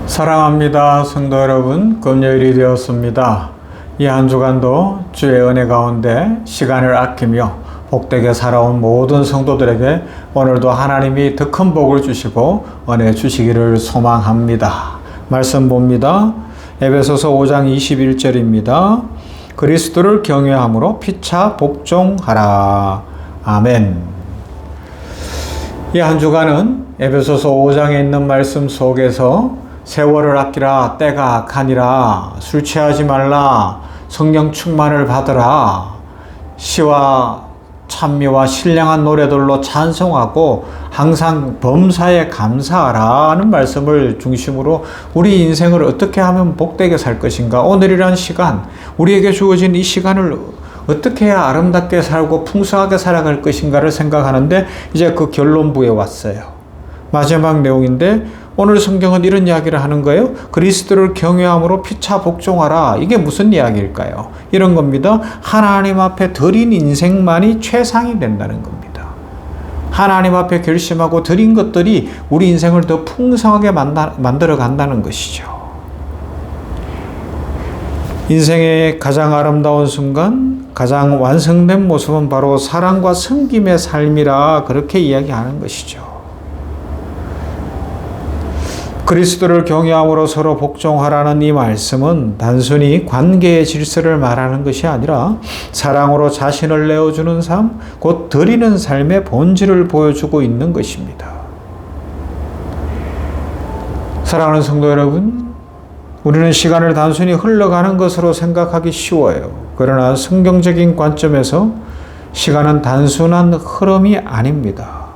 사랑합니다. 성도 여러분, 금요일이 되었습니다. 이 한 주간도 주의 은혜 가운데 시간을 아끼며 복되게 살아온 모든 성도들에게 오늘도 하나님이 더 큰 복을 주시고 은혜 주시기를 소망합니다. 말씀 봅니다. 에베소서 5장 21절입니다. 그리스도를 경외함으로 피차 복종하라. 아멘. 이 한 주간은 에베소서 5장에 있는 말씀 속에서 세월을 아끼라, 때가 악하니라, 술 취하지 말라, 성령 충만을 받으라, 시와 찬미와 신령한 노래들로 찬송하고 항상 범사에 감사하라는 말씀을 중심으로 우리 인생을 어떻게 하면 복되게 살 것인가, 오늘이란 시간, 우리에게 주어진 이 시간을 어떻게 해야 아름답게 살고 풍성하게 살아갈 것인가를 생각하는데 이제 그 결론부에 왔어요. 마지막 내용인데 오늘 성경은 이런 이야기를 하는 거예요. 그리스도를 경외함으로 피차 복종하라. 이게 무슨 이야기일까요? 이런 겁니다. 하나님 앞에 드린 인생만이 최상이 된다는 겁니다. 하나님 앞에 결심하고 드린 것들이 우리 인생을 더 풍성하게 만들어 간다는 것이죠. 인생의 가장 아름다운 순간, 가장 완성된 모습은 바로 사랑과 섬김의 삶이라 그렇게 이야기하는 것이죠. 그리스도를 경외함으로 서로 복종하라는 이 말씀은 단순히 관계의 질서를 말하는 것이 아니라 사랑으로 자신을 내어주는 삶, 곧 드리는 삶의 본질을 보여주고 있는 것입니다. 사랑하는 성도 여러분, 우리는 시간을 단순히 흘러가는 것으로 생각하기 쉬워요. 그러나 성경적인 관점에서 시간은 단순한 흐름이 아닙니다.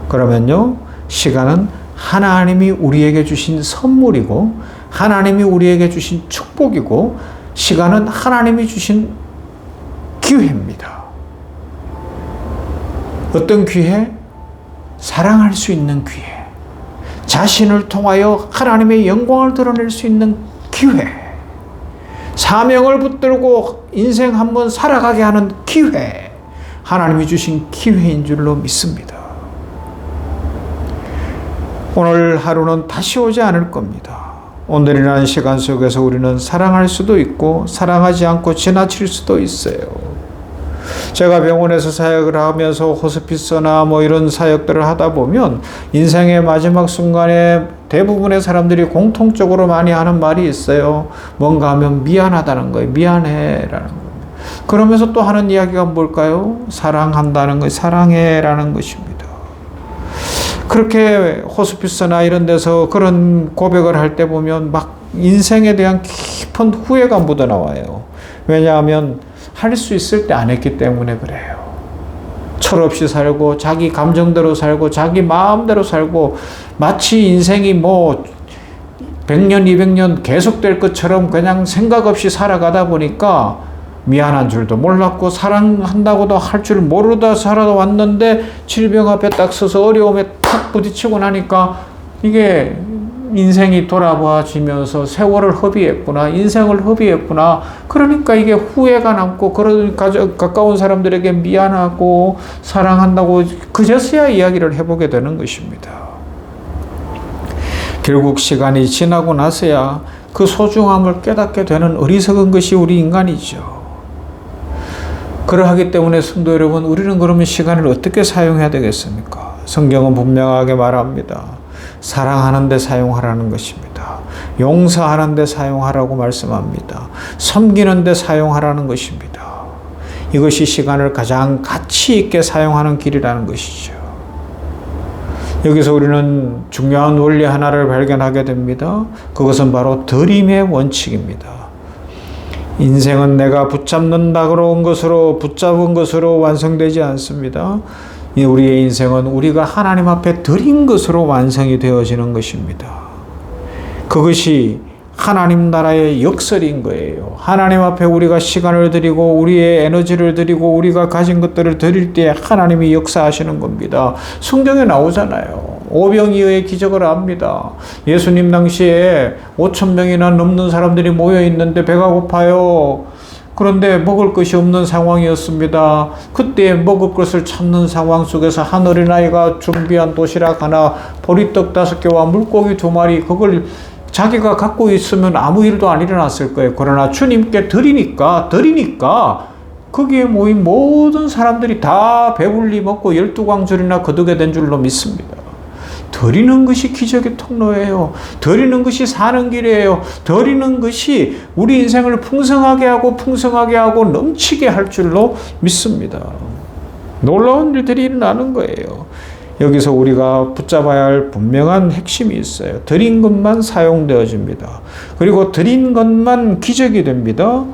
그러면요, 시간은 하나님이 우리에게 주신 선물이고 하나님이 우리에게 주신 축복이고 시간은 하나님이 주신 기회입니다. 어떤 기회? 사랑할 수 있는 기회. 자신을 통하여 하나님의 영광을 드러낼 수 있는 기회. 사명을 붙들고 인생 한번 살아가게 하는 기회. 하나님이 주신 기회인 줄로 믿습니다. 오늘 하루는 다시 오지 않을 겁니다. 오늘이라는 시간 속에서 우리는 사랑할 수도 있고 사랑하지 않고 지나칠 수도 있어요. 제가 병원에서 사역을 하면서 호스피스나 이런 사역들을 하다 보면 인생의 마지막 순간에 대부분의 사람들이 공통적으로 많이 하는 말이 있어요. 뭔가 하면 미안하다는 거예요. 미안해라는 거예요. 그러면서 또 하는 이야기가 뭘까요? 사랑한다는 거예요. 사랑해라는 것입니다. 그렇게 호스피스나 이런 데서 그런 고백을 할 때 보면 막 인생에 대한 깊은 후회가 묻어나와요. 왜냐하면 할 수 있을 때 안 했기 때문에 그래요. 철없이 살고 자기 감정대로 살고 자기 마음대로 살고 마치 인생이 100년 200년 계속될 것처럼 그냥 생각 없이 살아가다 보니까 미안한 줄도 몰랐고 사랑한다고도 할 줄 모르다 살아왔는데 질병 앞에 딱 서서 어려움에 탁 부딪히고 나니까 이게 인생이 돌아봐지면서 세월을 허비했구나, 인생을 허비했구나. 그러니까 이게 후회가 남고 그러니까 가까운 사람들에게 미안하고 사랑한다고 그제서야 이야기를 해보게 되는 것입니다. 결국 시간이 지나고 나서야 그 소중함을 깨닫게 되는 어리석은 것이 우리 인간이죠. 그러하기 때문에 성도 여러분, 우리는 그러면 시간을 어떻게 사용해야 되겠습니까? 성경은 분명하게 말합니다. 사랑하는 데 사용하라는 것입니다. 용서하는 데 사용하라고 말씀합니다. 섬기는 데 사용하라는 것입니다. 이것이 시간을 가장 가치 있게 사용하는 길이라는 것이죠. 여기서 우리는 중요한 원리 하나를 발견하게 됩니다. 그것은 바로 드림의 원칙입니다. 인생은 내가 붙잡은 것으로 완성되지 않습니다. 우리의 인생은 우리가 하나님 앞에 드린 것으로 완성이 되어지는 것입니다. 그것이 하나님 나라의 역설인 거예요. 하나님 앞에 우리가 시간을 드리고 우리의 에너지를 드리고 우리가 가진 것들을 드릴 때 하나님이 역사하시는 겁니다. 성경에 나오잖아요. 오병이어의 기적을 압니다. 예수님 당시에 5,000명이나 넘는 사람들이 모여 있는데 배가 고파요. 그런데 먹을 것이 없는 상황이었습니다. 그때 먹을 것을 찾는 상황 속에서 한 어린아이가 준비한 도시락 하나, 보리떡 5개와 물고기 2마리, 그걸 자기가 갖고 있으면 아무 일도 안 일어났을 거예요. 그러나 주님께 드리니까 거기에 모인 모든 사람들이 다 배불리 먹고 12광줄이나 거두게 된 줄로 믿습니다. 드리는 것이 기적의 통로예요. 드리는 것이 사는 길이에요. 드리는 것이 우리 인생을 풍성하게 하고 넘치게 할 줄로 믿습니다. 놀라운 일들이 일어나는 거예요. 여기서 우리가 붙잡아야 할 분명한 핵심이 있어요. 드린 것만 사용되어집니다. 그리고 드린 것만 기적이 됩니다.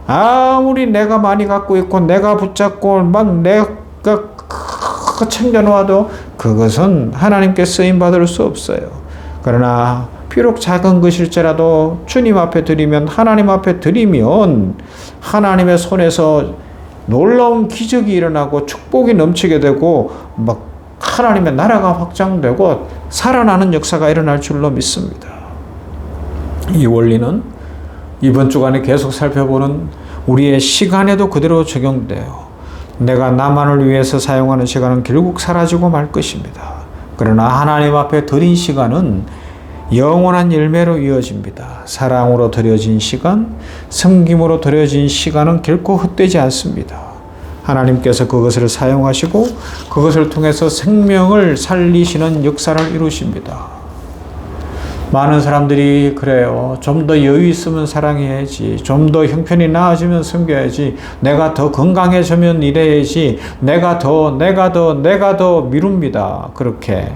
아무리 내가 많이 갖고 있고 내가 붙잡고 막 내가 챙겨놓아도 그것은 하나님께 쓰임받을 수 없어요. 그러나 비록 작은 것일지라도 주님 앞에 드리면, 하나님 앞에 드리면 하나님의 손에서 놀라운 기적이 일어나고 축복이 넘치게 되고 막 하나님의 나라가 확장되고 살아나는 역사가 일어날 줄로 믿습니다. 이 원리는 이번 주간에 계속 살펴보는 우리의 시간에도 그대로 적용돼요. 내가 나만을 위해서 사용하는 시간은 결국 사라지고 말 것입니다. 그러나 하나님 앞에 드린 시간은 영원한 열매로 이어집니다. 사랑으로 드려진 시간, 섬김으로 드려진 시간은 결코 헛되지 않습니다. 하나님께서 그것을 사용하시고 그것을 통해서 생명을 살리시는 역사를 이루십니다. 많은 사람들이 그래요. 좀 더 여유 있으면 사랑해야지. 좀 더 형편이 나아지면 섬겨야지. 내가 더 건강해지면 일해야지. 내가 더 미룹니다. 그렇게.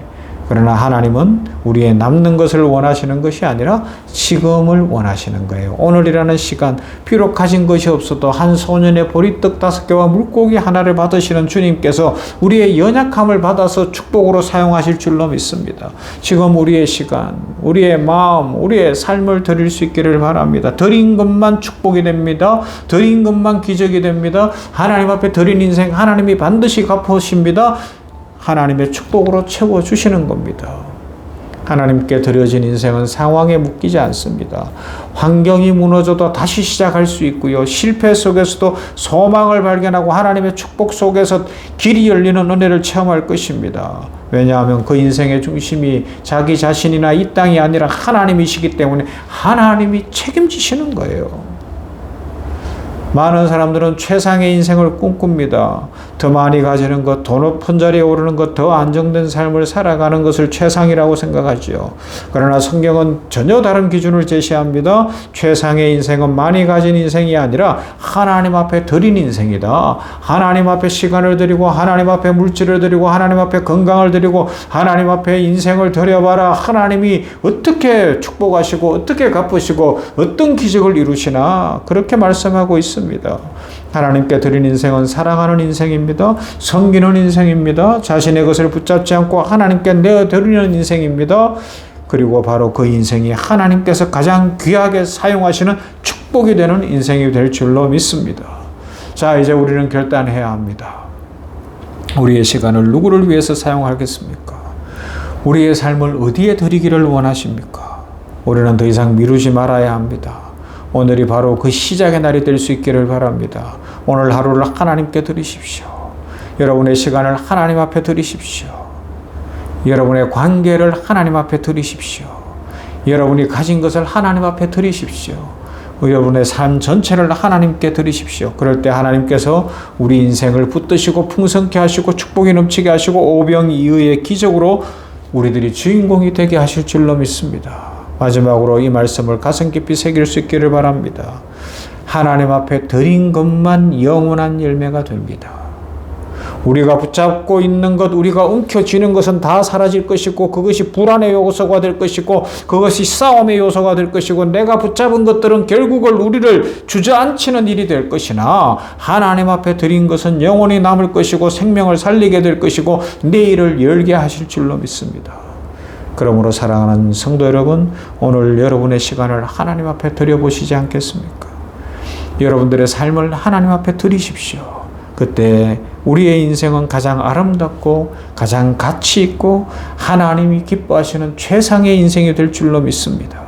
그러나 하나님은 우리의 남는 것을 원하시는 것이 아니라 지금을 원하시는 거예요. 오늘이라는 시간, 비록 가진 것이 없어도 한 소년의 보리떡 5개와 물고기 하나를 받으시는 주님께서 우리의 연약함을 받아서 축복으로 사용하실 줄로 믿습니다. 지금 우리의 시간, 우리의 마음, 우리의 삶을 드릴 수 있기를 바랍니다. 드린 것만 축복이 됩니다. 드린 것만 기적이 됩니다. 하나님 앞에 드린 인생 하나님이 반드시 갚으십니다. 하나님의 축복으로 채워주시는 겁니다. 하나님께 드려진 인생은 상황에 묶이지 않습니다. 환경이 무너져도 다시 시작할 수 있고요. 실패 속에서도 소망을 발견하고 하나님의 축복 속에서 길이 열리는 은혜를 체험할 것입니다. 왜냐하면 그 인생의 중심이 자기 자신이나 이 땅이 아니라 하나님이시기 때문에 하나님이 책임지시는 거예요. 많은 사람들은 최상의 인생을 꿈꿉니다. 더 많이 가지는 것, 더 높은 자리에 오르는 것, 더 안정된 삶을 살아가는 것을 최상이라고 생각하지요. 그러나 성경은 전혀 다른 기준을 제시합니다. 최상의 인생은 많이 가진 인생이 아니라 하나님 앞에 드린 인생이다. 하나님 앞에 시간을 드리고 하나님 앞에 물질을 드리고 하나님 앞에 건강을 드리고 하나님 앞에 인생을 드려봐라. 하나님이 어떻게 축복하시고 어떻게 갚으시고 어떤 기적을 이루시나 그렇게 말씀하고 있습니다. 하나님께 드린 인생은 사랑하는 인생입니다. 섬기는 인생입니다. 자신의 것을 붙잡지 않고 하나님께 내어드리는 인생입니다. 그리고 바로 그 인생이 하나님께서 가장 귀하게 사용하시는 축복이 되는 인생이 될 줄로 믿습니다. 자, 이제 우리는 결단해야 합니다. 우리의 시간을 누구를 위해서 사용하겠습니까? 우리의 삶을 어디에 드리기를 원하십니까? 우리는 더 이상 미루지 말아야 합니다. 오늘이 바로 그 시작의 날이 될 수 있기를 바랍니다. 오늘 하루를 하나님께 드리십시오. 여러분의 시간을 하나님 앞에 드리십시오. 여러분의 관계를 하나님 앞에 드리십시오. 여러분이 가진 것을 하나님 앞에 드리십시오. 여러분의 삶 전체를 하나님께 드리십시오. 그럴 때 하나님께서 우리 인생을 붙드시고 풍성케 하시고 축복이 넘치게 하시고 오병이의의 기적으로 우리들이 주인공이 되게 하실 줄로 믿습니다. 마지막으로 이 말씀을 가슴 깊이 새길 수 있기를 바랍니다. 하나님 앞에 드린 것만 영원한 열매가 됩니다. 우리가 붙잡고 있는 것, 우리가 움켜쥐는 것은 다 사라질 것이고 그것이 불안의 요소가 될 것이고 그것이 싸움의 요소가 될 것이고 내가 붙잡은 것들은 결국은 우리를 주저앉히는 일이 될 것이나 하나님 앞에 드린 것은 영원히 남을 것이고 생명을 살리게 될 것이고 내일을 열게 하실 줄로 믿습니다. 그러므로 사랑하는 성도 여러분, 오늘 여러분의 시간을 하나님 앞에 드려보시지 않겠습니까? 여러분들의 삶을 하나님 앞에 드리십시오. 그때 우리의 인생은 가장 아름답고 가장 가치 있고 하나님이 기뻐하시는 최상의 인생이 될 줄로 믿습니다.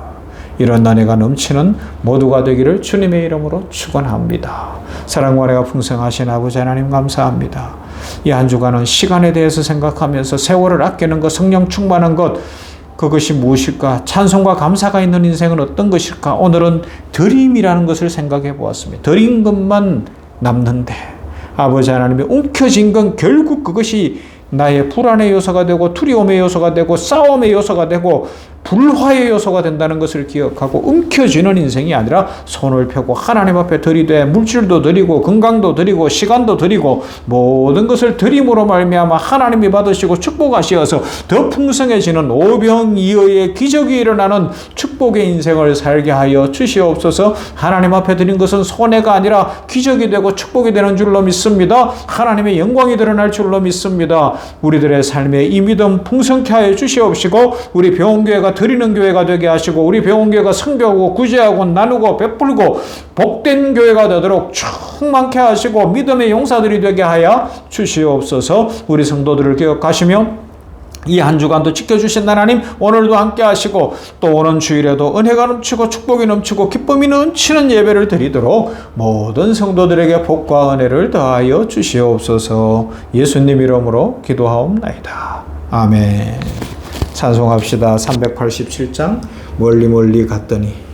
이런 은혜가 넘치는 모두가 되기를 주님의 이름으로 축원합니다. 사랑과 은혜가 풍성하신 아버지 하나님 감사합니다. 이 한 주간은 시간에 대해서 생각하면서 세월을 아끼는 것, 성령 충만한 것, 그것이 무엇일까? 찬송과 감사가 있는 인생은 어떤 것일까? 오늘은 드림이라는 것을 생각해 보았습니다. 드린 것만 남는데 아버지 하나님이 움켜쥔 건 결국 그것이 나의 불안의 요소가 되고 두려움의 요소가 되고 싸움의 요소가 되고 불화의 요소가 된다는 것을 기억하고 움켜쥐는 인생이 아니라 손을 펴고 하나님 앞에 들이되 물질도 드리고 건강도 드리고 시간도 드리고 모든 것을 드림으로 말미암아 하나님이 받으시고 축복하시어서 더 풍성해지는 오병이어의 기적이 일어나는 축복의 인생을 살게 하여 주시옵소서. 하나님 앞에 드린 것은 손해가 아니라 기적이 되고 축복이 되는 줄로 믿습니다. 하나님의 영광이 드러날 줄로 믿습니다. 우리들의 삶에 이 믿음 풍성케 하여 주시옵시고 우리 병원교회가 드리는 교회가 되게 하시고 우리 병원교회가 선교하고 구제하고 나누고 베풀고 복된 교회가 되도록 충만케 하시고 믿음의 용사들이 되게 하여 주시옵소서. 우리 성도들을 기억하시며 이 한 주간도 지켜주신 하나님 오늘도 함께 하시고 또 오는 주일에도 은혜가 넘치고 축복이 넘치고 기쁨이 넘치는 예배를 드리도록 모든 성도들에게 복과 은혜를 더하여 주시옵소서. 예수님 이름으로 기도하옵나이다. 아멘. 찬송합시다. 387장 멀리 멀리 갔더니